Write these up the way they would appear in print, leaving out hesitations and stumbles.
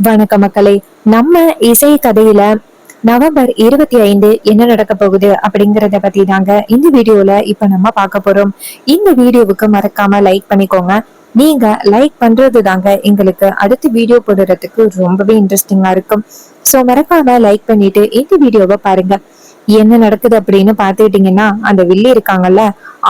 வணக்க மக்களே. நம்ம இசை கதையில நவம்பர் 25 என்ன நடக்க போகுது அப்படிங்கறத பத்தி தாங்க இந்த வீடியோல இப்ப நம்ம பார்க்க போறோம். இந்த வீடியோவுக்கு மறக்காம லைக் பண்ணிக்கோங்க. நீங்க லைக் பண்றது தாங்க எங்களுக்கு அடுத்த வீடியோ போடுறதுக்கு ரொம்பவே இன்ட்ரெஸ்டிங்கா இருக்கும். சோ மறக்காம லைக் பண்ணிட்டு இந்த வீடியோவை பாருங்க. என்ன நடக்குது அப்படின்னு பாத்துக்கிட்டீங்கன்னா, அந்த வில்லி இருக்காங்கல்ல,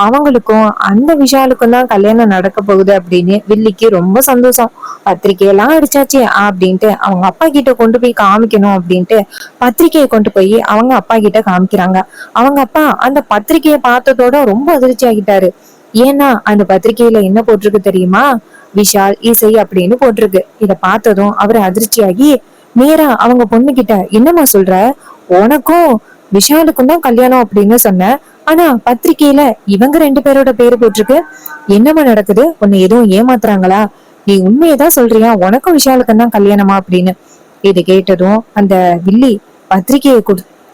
அவங்களுக்கும் அந்த விஷாலுக்கும் தான் கல்யாணம் நடக்க போகுது அப்படின்னு வில்லிக்கு ரொம்ப சந்தோஷம். பத்திரிக்கையெல்லாம் அடிச்சாச்சு அப்படின்ட்டு அவங்க அப்பா கிட்ட கொண்டு போய் காமிக்கணும் அப்படின்ட்டு பத்திரிக்கையை கொண்டு போய் அவங்க அப்பா கிட்ட காமிக்கிறாங்க. அவங்க அப்பா அந்த பத்திரிக்கையை பார்த்ததோட ரொம்ப அதிர்ச்சி ஆகிட்டாரு. ஏன்னா அந்த பத்திரிக்கையில என்ன போட்டிருக்கு தெரியுமா? விஷால் இசை அப்படின்னு போட்டிருக்கு. இத பார்த்ததும் அவரு அதிர்ச்சியாகி நேரா அவங்க பொண்ணு கிட்ட, என்னம்மா சொல்ற? உனக்கும் விஷாலுக்கும் தான் கல்யாணம் அப்படின்னு சொன்ன, ஆனா பத்திரிக்கையில இவங்க ரெண்டு பேரோட பேரு போட்டிருக்கு. என்னம்மா நடக்குது? உன்னை எதுவும் ஏமாத்துறாங்களா? நீ உண்மையதான் சொல்றியா? உனக்கும் விஷாலுக்கும் தான் கல்யாணமா அப்படின்னு. இதை கேட்டதும் அந்த வில்லி, பத்திரிக்கையை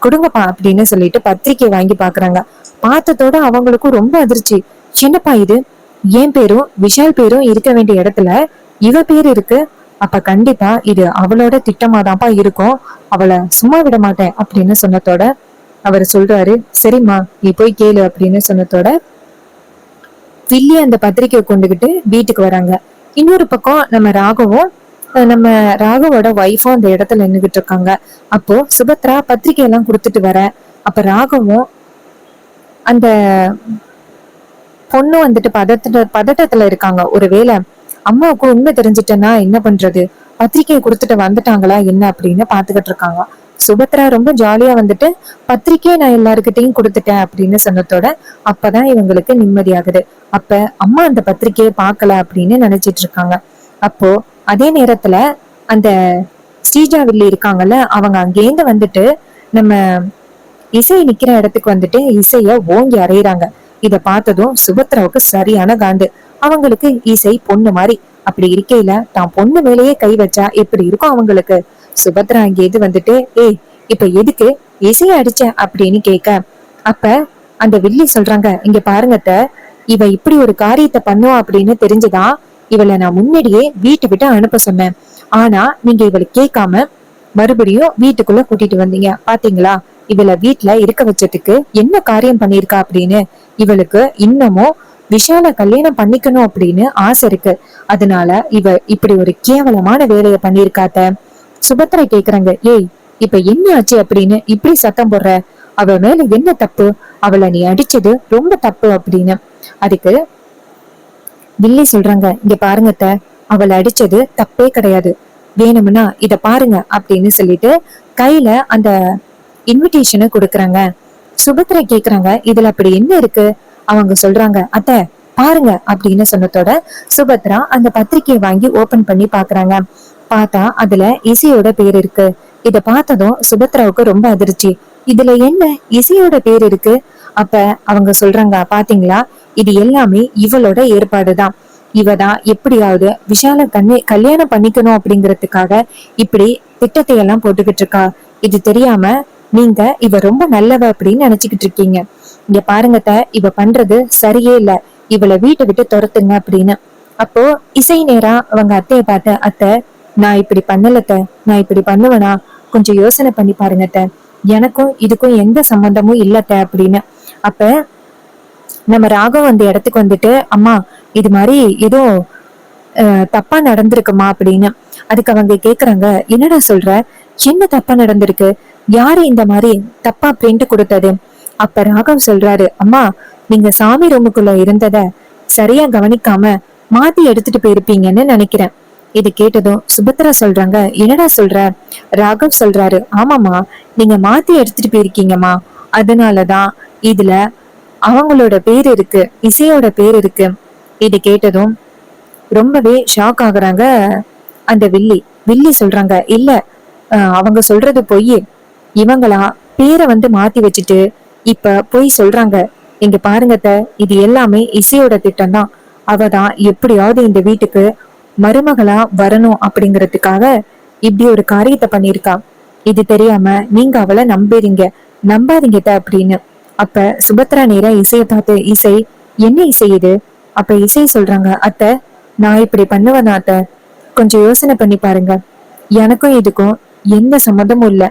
கொடுங்கப்பா அப்படின்னு சொல்லிட்டு பத்திரிக்கையை வாங்கி பாக்குறாங்க. பார்த்ததோட அவங்களுக்கும் ரொம்ப அதிர்ச்சி. சின்னப்பா இது, என் பேரும் விஷால் பேரும் இருக்க வேண்டிய இடத்துல இவ பேரு இருக்கு. அப்ப கண்டிப்பா இது அவளோட திட்டமாதான்ப்பா இருக்கும். அவளை சும்மா விட மாட்டேன் அப்படின்னு சொன்னதோட அவர் சொல்றாரு, சரிம்மா நீ போய் கேளு அப்படின்னு சொன்னதோட வில்லி அந்த பத்திரிக்கையை கொண்டுகிட்டு வீட்டுக்கு வராங்க. இன்னொரு பக்கம் நம்ம ராகவோட ஒய்ஃபும் அந்த இடத்துல நின்றுகிட்டு இருக்காங்க. அப்போ சுபத்ரா பத்திரிக்கை எல்லாம் கொடுத்துட்டு வர, அப்ப ராகவும் அந்த பொண்ணு வந்துட்டு பதட்டத்துல இருக்காங்க. ஒருவேளை அம்மாவுக்கு உண்மை தெரிஞ்சிட்டேன்னா என்ன பண்றது, பத்திரிக்கையை கொடுத்துட்டு வந்துட்டாங்களா என்ன அப்படின்னு பாத்துக்கிட்டு இருக்காங்க. சுபத்ரா ரொம்ப ஜாலியா வந்துட்டு பத்திரிக்கையை நான் எல்லாருக்கிட்டையும் கொடுத்துட்டேன் அப்படின்னு சொன்னதோட அப்பதான் இவங்களுக்கு நிம்மதியாகுது. அப்ப அம்மா அந்த பத்திரிக்கையை பார்க்கல அப்படின்னு நினைச்சிட்டு இருக்காங்க. அப்போ அதே நேரத்துல அந்த ஸ்ரீஜாவில்லி இருக்காங்கல்ல, அவங்க அங்கேருந்து வந்துட்டு நம்ம இசை நிக்கிற இடத்துக்கு வந்துட்டு இசைய ஓங்கி அறையிறாங்க. இத பார்த்ததும் சுபத்ராவுக்கு சரியான காண்டு. அவங்களுக்கு இசை பொண்ணு மாதிரி. அப்படி இருக்கையில தான் பொண்ணு மேலேயே கை வச்சா எப்படி இருக்கும் அவங்களுக்கு. சுபத்ரா அங்கேது வந்துட்டு, ஏய் இப்ப எதுக்கு இசைய அடிச்ச அப்படின்னு கேட்க, அப்ப அந்த வில்லி சொல்றாங்க, இங்க பாருங்கத்த, இவ இப்படி ஒரு காரியத்தை பண்ணுவா அப்படின்னு தெரிஞ்சுதான் இவளை நான் முன்னாடியே வீட்டு விட்டு அனுப்ப சொன்னேன். ஆனா நீங்க இவளை கேட்காம மறுபடியும் வீட்டுக்குள்ள கூட்டிட்டு வந்தீங்க பாத்தீங்களா? இவளை வீட்டுல இருக்க வச்சதுக்கு என்ன காரியம் பண்ணிருக்கா அப்படின்னு. இவளுக்கு இன்னமும் விஷால கல்யாணம் பண்ணிக்கணும் அப்படின்னு ஆசை இருக்கு. அதனால இவ இப்படி ஒரு கேவலமான வேலையை பண்ணிருக்காத்த. சுபத்ரா கேக்குறாங்க, ஏய் இப்ப என்ன ஆச்சு அப்படின்னு இப்படி சத்தம் போடுற? அவ மேல என்ன தப்பு? அவளை நீ அடிச்சது ரொம்ப தப்பு அப்படின்னு. அதுக்கு வில்லி சொல்றாங்க, இங்க பாருங்கத்த, அவளை அடிச்சது தப்பே கிடையாது. வேணும்னா இத பாருங்க அப்படின்னு சொல்லிட்டு கையில அந்த இன்விடேஷனை கொடுக்குறாங்க. சுபத்ரா கேக்குறாங்க, இதுல அப்படி என்ன இருக்கு? அவங்க சொல்றாங்க, அத்த பாருங்க அப்படின்னு சொன்னதோட சுபத்ரா அந்த பத்திரிக்கையை வாங்கி ஓபன் பண்ணி பாக்குறாங்க. பார்த்தா அதுல இசையோட பேர் இருக்கு. இத பார்த்ததும் சுபத்ராவுக்கு ரொம்ப அதிர்ச்சி. இதுல என்ன இசையோட பேர் இருக்கு? அப்ப அவங்க சொல்றாங்க, பாத்தீங்களா, இது எல்லாமே இவளோட ஏற்பாடுதான். இவதான் எப்படியாவது விஷால கல்யாணம் பண்ணிக்கணும் அப்படிங்கறதுக்காக இப்படி திட்டத்தை எல்லாம் போட்டுக்கிட்டு இருக்கா. இது தெரியாம நீங்க இவ ரொம்ப நல்லவ அப்படின்னு நினைச்சுக்கிட்டு இருக்கீங்க. இங்க பாருங்கத்த, இவ பண்றது சரியே இல்ல. இவளை வீட்டை விட்டு துரத்துங்க அப்படின்னு. அப்போ இசை நேரா அவங்க அத்தைய பார்த்து, அத்தை நான் இப்படி பண்ணலத்த, நான் இப்படி பண்ணுவேனா? கொஞ்சம் யோசனை பண்ணி பாருங்கத்த, எனக்கும் இதுக்கும் எந்த சம்பந்தமும் இல்லத்த அப்படின்னு. அப்ப நம்ம ராகவ் அந்த இடத்துக்கு வந்துட்டு, அம்மா இது மாதிரி ஏதோ தப்பா நடந்திருக்குமா அப்படின்னு. அதுக்கு அவங்க கேக்குறாங்க, என்னடா சொல்ற? என்ன தப்பா நடந்திருக்கு? யாரு இந்த மாதிரி தப்பா பிரிண்ட் கொடுத்தது? அப்ப ராகவ் சொல்றாரு, அம்மா நீங்க சாமி ரூமுக்குள்ள இருந்தத சரியா கவனிக்காம மாத்தி எடுத்துட்டு போயிருப்பீங்கன்னு நினைக்கிறேன். இது கேட்டதும் சுபத்ரா சொல்றாங்க, என்னடா சொல்ற? ராகவ் சொல்றாரு, ஆமாமா நீங்க மாத்தி எடுத்துட்டு போயிருக்கீங்கம்மா. அதனாலதான் இதுல அவங்களோட பேர் இருக்கு, இசையோட பேர் இருக்கு. இது கேட்டதும் ரொம்பவே ஷாக் ஆகுறாங்க அந்த வில்லி. வில்லி சொல்றாங்க, இல்ல அவங்க சொல்றது பொய். இவங்களா பேரை வந்து மாத்தி வச்சுட்டு இப்ப பொய் சொல்றாங்க. இங்க பாருங்கத்த, இது எல்லாமே இசையோட திட்டம் தான். அவதான் எப்படியாவது இந்த வீட்டுக்கு மருமகளா வரணும் அப்படிங்கறதுக்காக இப்படி ஒரு காரியத்தை பண்ணிருக்கா. இது தெரியாம நீங்க அவளை நம்பாதீங்க அப்படின்னு. அப்ப சுபத்ரா நேரா இசைய பார்த்து, இசை என்ன இசை இது? அப்ப இசை சொல்றாங்க, அத்தை நான் இப்படி பண்ணுவேனா அத்தை? கொஞ்சம் யோசனை பண்ணி பாருங்க. எனக்கும் இதுக்கும் எந்த சம்மந்தமும் இல்ல.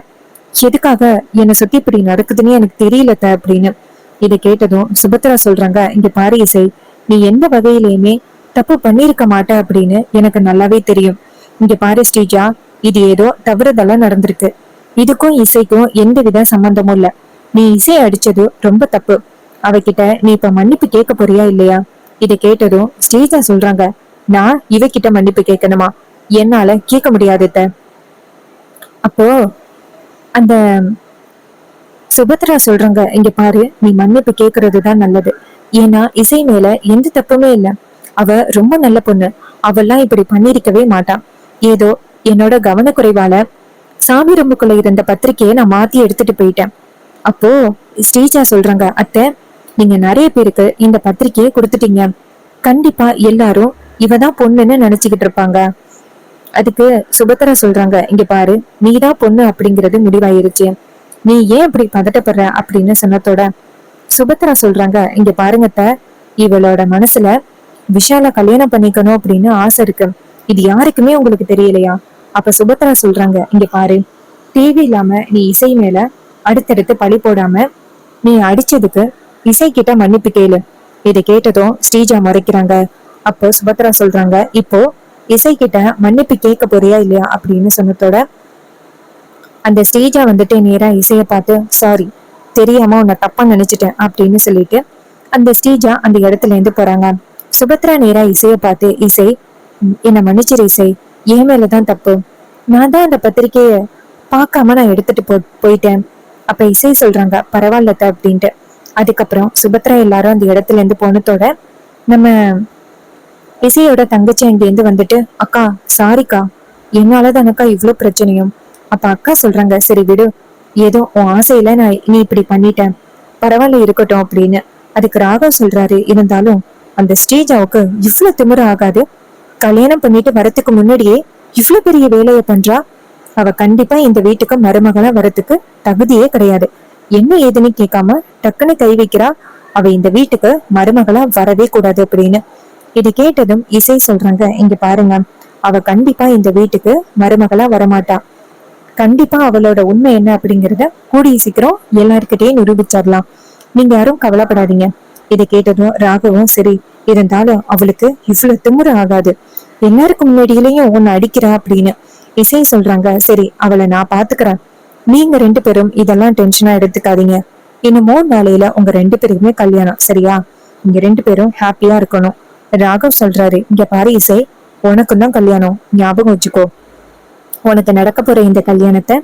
எதுக்காக என்னை சுத்தி இப்படி நடக்குதுன்னு எனக்கு தெரியலத்த அப்படின்னு. இதை கேட்டதும் சுபத்ரா சொல்றாங்க, இங்க பாரு இசை, நீ எந்த வகையிலயுமே தப்பு பண்ணிருக்க மாட்ட அப்படின்னு எனக்கு நல்லாவே தெரியும். இங்க பாரு ஸ்ரீஜா, இது ஏதோ தவறுதலா நடந்திருக்கு. இதுக்கும் இசைக்கும் எந்தவித சம்பந்தமும் இல்ல. நீ இசையை அடிச்சது ரொம்ப தப்பு. அவகிட்ட நீ இப்ப மன்னிப்பு கேட்க போறியா இல்லையா? இதை கேட்டதும் ஸ்ரீஜா சொல்றாங்க, நான் இவகிட்ட மன்னிப்பு கேட்கணுமா? என்னால கேட்க முடியாது அத்தை. அப்போ அந்த சுபத்ரா சொல்றாங்க, இங்க பாரு, நீ மன்னிப்பு கேக்குறதுதான் நல்லது. ஏன்னா இசை மேல எந்த தப்புமே இல்ல. அவ ரொம்ப நல்ல பொண்ணு. அவெல்லாம் இப்படி பண்ணிருக்கவே மாட்டான். ஏதோ என்னோட கவனக்குறைவால சாமி ரூமுக்குள்ள இருந்த பத்திரிக்கையை நான் மாத்தி எடுத்துட்டு போயிட்டேன். அப்போ ஸ்ரீஜா சொல்றாங்க, அத்தை, நீங்க நிறைய பேருக்கு இந்த பத்திரிக்கையை கொடுத்துட்டீங்க. கண்டிப்பா எல்லாரும் இவதான் பொண்ணுன்னு நினைச்சுக்கிட்டு இருப்பாங்க. அதுக்கு சுபத்ரா சொல்றாங்க, இங்க பாரு, நீதான் பொண்ணு அப்படிங்கறது முடிவாயிருச்சு. நீ ஏன் இப்படி பதட்டப்படுற அப்படின்னு சொன்னதோட சுபத்ரா சொல்றாங்க, இங்க பாருங்கத்த, இவளோட மனசுல விஷால கல்யாணம் பண்ணிக்கணும் அப்படின்னு ஆசை இருக்கு. இது யாருக்குமே உங்களுக்கு தெரியலையா? அப்ப சுபத்ரா சொல்றாங்க, இங்க பாரு, தேவையில்லாம நீ இசை மேல அடுத்தடுத்து பழி போடாம நீ அடிச்சதுக்கு இசை கிட்ட மன்னிப்பு கேளு. இதை கேட்டதும் ஸ்ரீஜா முறைக்கிறாங்க. அப்போ சுபத்ரா சொல்றாங்க, இப்போ இசை கிட்ட மன்னிப்பு கேட்க போறியா இல்லையா அப்படின்னு சொன்னதோட அந்த ஸ்டேஜா வந்துட்டு நேரா இசைய பார்த்து, சாரி, தெரியாம உன்னை தப்பா நினைச்சிட்டேன் அப்படின்னு சொல்லிட்டு அந்த ஸ்டேஜா அந்த இடத்துல இருந்து போறாங்க. சுபத்ரா நேரா இசைய பார்த்து, இசை, என்ன மன்னிச்சிரு இசை, என் மேலதான் தப்பு. நான் தான் அந்த பத்திரிக்கைய பார்க்காம நான் எடுத்துட்டு போயிட்டேன். அப்ப இசை சொல்றாங்க, பரவாயில்லத்த அப்படின்ட்டு. அதுக்கப்புறம் சுபத்ரா எல்லாரும் அந்த இடத்துல இருந்து போனதோட நம்ம இசையோட தங்கச்சி அங்க இருந்து வந்துட்டு, அக்கா சாரிக்கா, என்னாலதான் அக்கா இவ்வளவு பிரச்சனையும். அப்ப அக்கா சொல்றாங்க, சரி விடு, ஏதோ உன் ஆசையில நீ இப்படி பண்ணிட்டேன், பரவாயில்ல இருக்கட்டும் அப்படின்னு. அதுக்கு ராகவ் சொல்றாரு, இருந்தாலும் அந்த ஸ்ரீஜாவுக்கு இவ்வளவு திமிர ஆகாது. கல்யாணம் பண்ணிட்டு வரத்துக்கு முன்னாடியே இவ்வளவு பெரிய வேலையை பண்றா. அவ கண்டிப்பா இந்த வீட்டுக்கு மருமகளா வரத்துக்கு தகுதியே கிடையாது. என்ன ஏதுன்னு கேட்காம டக்குன்னு கை வைக்கிறா. அவ இந்த வீட்டுக்கு மருமகளா வரவே கூடாது அப்படின்னு. இது கேட்டதும் இசை சொல்றாங்க, இங்க பாருங்க, அவ கண்டிப்பா இந்த வீட்டுக்கு மருமகளா வரமாட்டா. கண்டிப்பா அவளோட உண்மை என்ன அப்படிங்கறத கூடிய சீக்கிரம் எல்லாருக்கிட்டையும் நிரூபிச்சிடலாம். நீங்க யாரும் கவலைப்படாதீங்க. இதை கேட்டதும் ராகவும், சரி, இருந்தாலும் அவளுக்கு இவ்வளவு திமுறை ஆகாது, எல்லாருக்கும் முன்னாடியிலையும் உன்னை அடிக்கிறா அப்படின்னு. இசை சொல்றாங்க, சரி, அவளை நான் பாத்துக்கிறேன், நீங்க ரெண்டு பேரும் இதெல்லாம் டென்ஷனா எடுத்துக்காதீங்க. இன்னும் 3 நாளையில உங்க ரெண்டு பேருக்குமே கல்யாணம், சரியா? நீங்க ரெண்டு பேரும் ஹாப்பியா இருக்கணும். ராகவ் சொல்றாரு, இங்க பாரு இசை, உனக்கும் தான் கல்யாணம், ஞாபகம் வச்சுக்கோ. உனக்கு நடக்க போற இந்த கல்யாணத்தை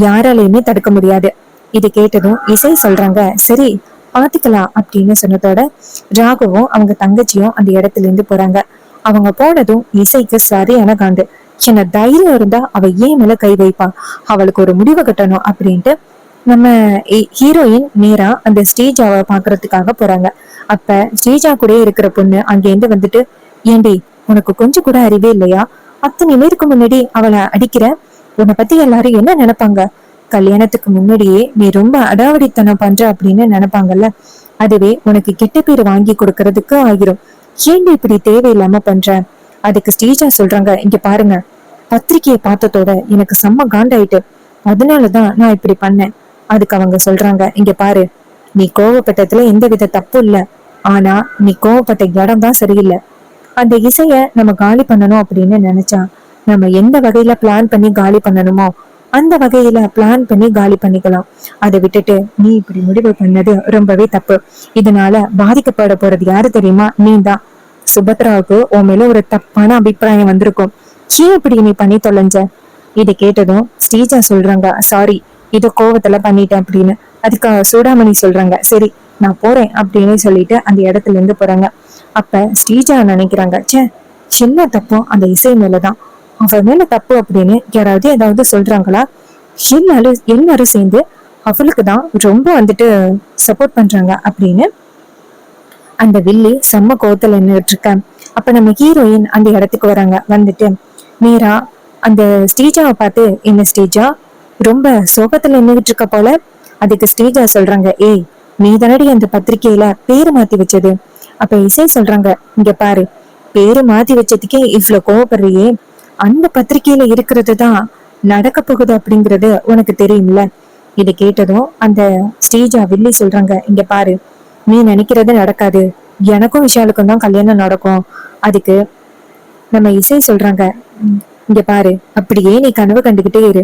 யாராலையுமே தடுக்க முடியாது. இது கேட்டதும் இசை சொல்றாங்க, சரி பாத்துக்கலாம் அப்படின்னு சொன்னதோட ராகவும் அவங்க தங்கச்சியும் அந்த இடத்துல இருந்து போறாங்க. அவங்க போனதும் இசைக்கு சரியான காண்டு. என்ன தைரியம் இருந்தா அவ ஏன் மேல கை வைப்பா, அவளுக்கு ஒரு முடிவு கட்டணும் அப்படின்ட்டு நம்ம ஹீரோயின் நேரா அந்த ஸ்ரீஜாவை பாக்குறதுக்காக போறாங்க. அப்ப ஸ்ரீஜா கூட இருக்கிற பொண்ணு அங்கேருந்து வந்துட்டு, ஏண்டி, உனக்கு கொஞ்சம் கூட அறிவே இல்லையா? அத்தனை பேருக்கு முன்னாடி அவளை அடிக்கிற, உன்னை பத்தி எல்லாரும் என்ன நினைப்பாங்க? கல்யாணத்துக்கு முன்னாடியே நீ ரொம்ப அடாவடித்தனம் பண்ற அப்படின்னு நினைப்பாங்கல்ல, அதுவே உனக்கு கெட்ட பேர் வாங்கி கொடுக்கறதுக்கு ஆகிரும். ஏண்டி இப்படி தேவையில்லாம பண்ற? அதுக்கு ஸ்ரீஜா சொல்றாங்க, இங்க பாருங்க, பத்திரிக்கையை பார்த்ததோட எனக்கு செம்ம காண்டாயிட்டு, அதனாலதான் நான் இப்படி பண்ணேன். அதுக்கு அவங்க சொல்றாங்க, இங்க பாரு, நீ கோவப்பட்டதுல எந்த வித தப்பும் இல்ல, ஆனா நீ கோவப்பட்ட இடம் தான் சரியில்லை. அந்த இசைய நம்ம காலி பண்ணணும் அப்படின்னு நினைச்சா நம்ம எந்த வகையில பிளான் பண்ணி காலி பண்ணணுமோ அந்த வகையில பிளான் பண்ணி காலி பண்ணிக்கலாம். அதை விட்டுட்டு நீ இப்படி முடிவு பண்ணது ரொம்பவே தப்பு. இதனால பாதிக்கப்பட போறது யாரு தெரியுமா? நீ தான். சுபத்ராவுக்கு உன் மேல ஒரு தப்பான அபிப்பிராயம் வந்திருக்கும். ஏன் இப்படி நீ பண்ணி தொலைஞ்ச? இதை கேட்டதும் ஸ்ரீஜா சொல்றாங்க, சாரி, இது கோவத்துல பண்ணிட்டேன் அப்படின்னு. அதுக்கு சூடாமணி சொல்றாங்க, சரி நான் போறேன் அப்படின்னு சொல்லிட்டு அந்த இடத்துல இருந்து போறாங்க. அப்ப ஸ்ரீஜா நினைக்கிறாங்க, சே, சின்ன தப்பும் அந்த இசை மேலதான், அவ மேல தப்பு அப்படின்னு யாராவது ஏதாவது சொல்றாங்களா? எல்லாரும் சேர்ந்து அவளுக்கு தான் ரொம்ப வந்துட்டு சப்போர்ட் பண்றாங்க அப்படின்னு அந்த வில்லி செம்ம கோவத்துல நின்றுட்டு இருக்க. அப்ப நம்ம ஹீரோயின் அந்த இடத்துக்கு வராங்க. வந்துட்டு நேரா அந்த ஸ்ரீஜாவை பார்த்து, என்ன ஸ்ரீஜா, ரொம்ப சோகத்துல நின்றுட்டு இருக்க போல. அதுக்கு ஸ்ரீஜா சொல்றாங்க, ஏய், நீ தானடி அந்த பத்திரிக்கையில பேரு மாத்தி வச்சது. அப்ப இசை சொல்றாங்க, இங்க பாரு, பேரு மாத்தி வச்சதுக்கே இவ்வளவு கோவப்படுறியே, அந்த பத்திரிக்கையில இருக்கிறது தான் நடக்க போகுது அப்படிங்கறது உனக்கு தெரியும்ல. இதை கேட்டதும் அந்த ஸ்ரீஜா வில்லி சொல்றாங்க, இங்க பாரு, நீ நினைக்கிறது நடக்காது. எனக்கும் விஷாலுக்கும் தான் கல்யாணம் நடக்கும். அதுக்கு நம்ம இசை சொல்றாங்க, இங்க பாரு, அப்படியே நீ கனவு கண்டுகிட்டே இரு.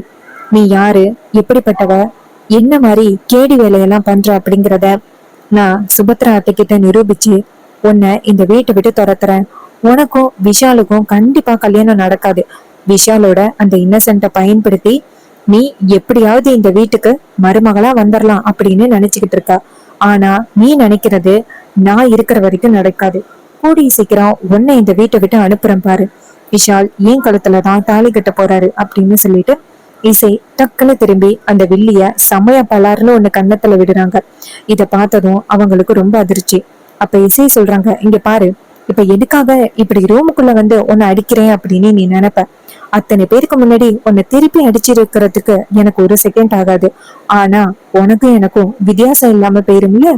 நீ யாரு, எப்படிப்பட்டவ, என்ன மாதிரி கேடி வேலையெல்லாம் பண்ற அப்படிங்கிறத நான் சுபத்ரா அத்தை கிட்ட நிரூபிச்சு உன்னை இந்த வீட்டை விட்டு துரத்துறேன். உனக்கும் விஷாலுக்கும் கண்டிப்பா கல்யாணம் நடக்காது. விஷாலோட அந்த இன்னசென்ட்டை பயன்படுத்தி நீ எப்படியாவது இந்த வீட்டுக்கு மருமகளா வந்துடலாம் அப்படின்னு நினைச்சுக்கிட்டு இருக்க. ஆனா நீ நினைக்கிறது நான் இருக்கிற வரைக்கும் நடக்காது. கூடிய சீக்கிரம் உன்னை இந்த வீட்டை விட்டு அனுப்புறேன் பாரு. விஷால் ஏன் கழுத்துலதான் தாலி கட்ட போறாரு அப்படின்னு சொல்லிட்டு இசை டக்குன்னு திரும்பி அந்த வில்லிய செமையா பலாருன்னு ஒண்ணு கன்னத்துல விடுறாங்க. இத பார்த்ததும் அவங்களுக்கு ரொம்ப அதிர்ச்சி. அப்ப இசை சொல்றாங்க, இங்க பாரு, இப்ப எதுக்காக இப்படி ரூமுக்குள்ள வந்து உன்னை அடிக்கிறேன் அப்படின்னு நீ நினைப்ப. அத்தனை பேருக்கு முன்னாடி உன்னை திருப்பி அடிச்சிருக்கிறதுக்கு எனக்கு ஒரு செகண்ட் ஆகாது. ஆனா உனக்கும் எனக்கும் வித்தியாசம் இல்லாம போயிரும்ல.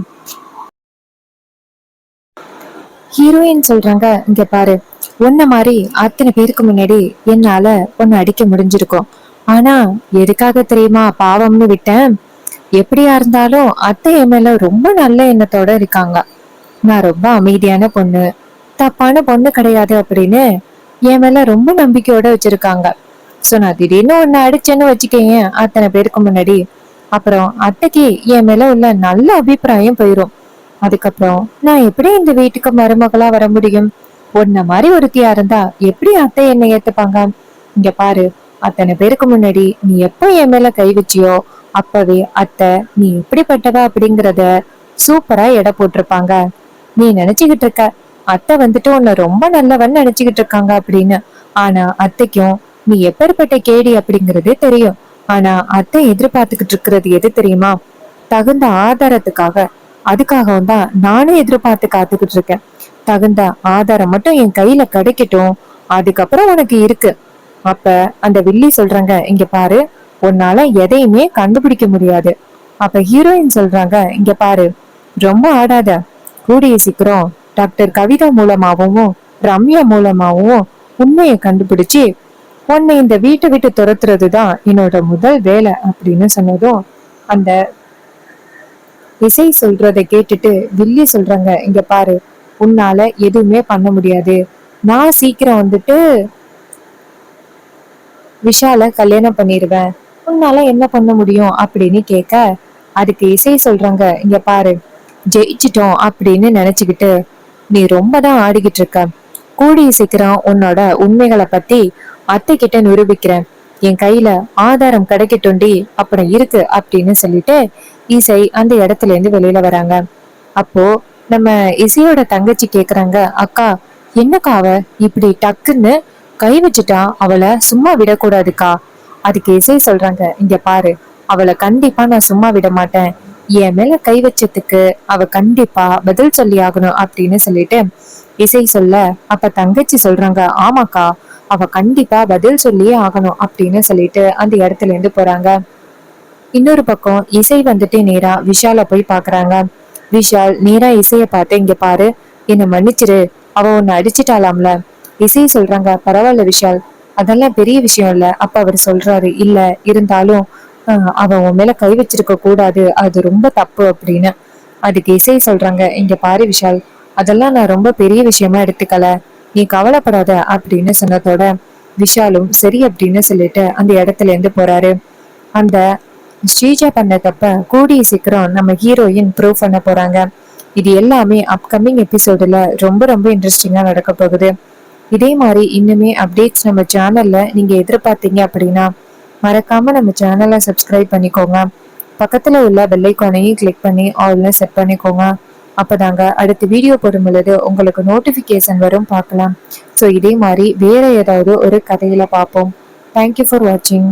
ஹீரோயின் சொல்றாங்க, இங்க பாரு, உன்ன மாதிரி அத்தனை பேருக்கு முன்னாடி என்னால உன்னை அடிக்க முடிஞ்சிருக்கும். ஆனா எதுக்காக தெரியுமா பாவம்னு விட்டேன். எப்படியா இருந்தாலும் அத்தை என் மேல ரொம்ப நல்ல எண்ணத்தோட இருக்காங்க. நான் ரொம்ப அமைதியான பொண்ணு, தப்பான பொண்ணு கிடையாது அப்படின்னு என் மேல ரொம்ப நம்பிக்கையோட வச்சிருக்காங்க. சோ நான் திடீர்னு ஒன்னு அடிச்சேன்னு வச்சுக்கேன் அத்தனை பேருக்கு முன்னாடி, அப்புறம் அத்தைக்கு என் மேல உள்ள நல்ல அபிப்பிராயம் போயிரும். அதுக்கப்புறம் நான் எப்படி இந்த வீட்டுக்கு மருமகளா வர முடியும்? உன்ன மாதிரி ஒருத்தியா இருந்தா எப்படி அத்தை என்னை ஏத்துப்பாங்க? இங்க பாரு, அத்தனை பேருக்கு முன்னாடி நீ எப்போ என் மேல கை வச்சியோ அப்பவே அத்தை நீ எப்படிப்பட்டவ அப்படிங்கறத சூப்பரா எடை போட்டிருப்பாங்க. நீ நினைச்சுக்கிட்டு இருக்க அத்தை வந்துட்டு உன்னை ரொம்ப நல்லவன்னு நினைச்சுக்கிட்டு இருக்காங்க அப்படின்னு. ஆனா அத்தைக்கும் நீ எப்பேற்பட்ட கேடி அப்படிங்கறது தெரியும். ஆனா அத்தை எதிர்பார்த்துக்கிட்டு இருக்கிறது எது தெரியுமா? தகுந்த ஆதாரத்துக்காக. அதுக்காகவும் தான் நானும் எதிர்பார்த்து காத்துக்கிட்டு இருக்கேன். தகுந்த ஆதாரம் மட்டும் என் கையில கிடைக்கட்டும், அதுக்கப்புறம் உனக்கு இருக்கு. அப்ப அந்த வில்லி சொல்றாங்க, இங்க பாரு, உன்னால எதையுமே கண்டுபிடிக்க முடியாது. அப்ப ஹீரோயின் சொல்றாங்க, இங்க பாரு, ரொம்ப ஆடாத. கூடிய சீக்கிரம் டாக்டர் கவிதா மூலமாவும் ரம்யா மூலமாவும் உண்மையை கண்டுபிடிச்சு உன்னை இந்த வீட்டை விட்டு துரத்துறதுதான் என்னோட முதல் வேலை அப்படின்னு சொன்னதும் அந்த இசை சொல்றதை கேட்டுட்டு வில்லி சொல்றாங்க, இங்க பாரு, உன்னால எதுவுமே பண்ண முடியாது. நான் சீக்கிரம் வந்துட்டு விஷால கல்யாணம் பண்ணிடுவேன். உன்னால என்ன பண்ண முடியும் அப்படின்னு கேட்க, அதுக்கு இசை சொல்றாங்க, இங்க பாரு, ஜெயிச்சிட்டோம் அப்படின்னு நினைச்சுக்கிட்டு நீ ரொம்ப தான் ஆடிக்கிட்டு இருக்க. கூடிய சீக்கிரம் உன்னோட உண்மைகளை பத்தி அத்தை கிட்ட நிரூபிக்கிறேன். என் கையில ஆதாரம் கிடைக்கட்டும்டி, அப்புறம் இருக்கு அப்படின்னு சொல்லிட்டு இசை அந்த இடத்துல இருந்து வெளியில வராங்க. அப்போ நம்ம இசையோட தங்கச்சி கேக்குறாங்க, அக்கா, என்னக்கா அவ இப்படி டக்குன்னு கை வச்சுட்டா, அவளை சும்மா விடக்கூடாதுக்கா. அதுக்கு இசை சொல்றாங்க, இங்க பாரு, அவளை கண்டிப்பா நான் சும்மா விட மாட்டேன். என் மேல கை வச்சதுக்கு அவ கண்டிப்பா பதில் சொல்லி ஆகணும் அப்படின்னு சொல்லிட்டு இசை சொல்ல, அப்ப தங்கச்சி சொல்றாங்க, ஆமாக்கா, அவ கண்டிப்பா பதில் சொல்லியே ஆகணும் அப்படின்னு சொல்லிட்டு அந்த இடத்துல இருந்து போறாங்க. இன்னொரு பக்கம் இசை வந்துட்டு நேரா விஷால போய் பாக்குறாங்க. விஷால் நேரா இசைய பார்த்து, இங்க பாரு, என்ன மன்னிச்சிரு, அவ உன்னை அடிச்சிட்டாலாம்ல. இசை சொல்றாங்க, பரவாயில்ல விஷால், அதெல்லாம் பெரிய விஷயம் இல்ல. அப்ப அவர் சொல்றாரு, இல்ல இருந்தாலும் அவன் உன் மேல கை வச்சிருக்க கூடாது, அது ரொம்ப தப்பு அப்படின்னு. அதுக்கு இசை சொல்றாங்க, இங்க பாரு விஷால், அதெல்லாம் நான் ரொம்ப பெரிய விஷயமா எடுத்துக்கல, நீ கவலைப்படாத அப்படின்னு சொன்னதோட விஷாலும் சரி அப்படின்னு சொல்லிட்டு அந்த இடத்துல இருந்து போறாரு. அந்த ஸ்ரீஜா பண்ண தப்ப கூடிய சீக்கிரம் நம்ம ஹீரோயின் ப்ரூவ் பண்ண போறாங்க. இது எல்லாமே அப்கமிங் எபிசோடுல ரொம்ப ரொம்ப இன்ட்ரெஸ்டிங்கா நடக்க போகுது. இதே மாதிரி இன்னுமே அப்டேட்ஸ் நம்ம சேனல்ல நீங்க எதிர்பார்த்தீங்க அப்படின்னா மறக்காம நம்ம சேனலை சப்ஸ்கிரைப் பண்ணிக்கோங்க. பக்கத்துல உள்ள பெல் ஐகானையும் கிளிக் பண்ணி ஆல்ல செட் பண்ணிக்கோங்க. அப்பதாங்க அடுத்த வீடியோ போடும் பொழுது உங்களுக்கு நோட்டிபிகேஷன் வரும், பார்க்கலாம். ஸோ இதே மாதிரி வேற ஏதாவது ஒரு கதையில பார்ப்போம். தேங்க்யூ ஃபார் வாட்சிங்.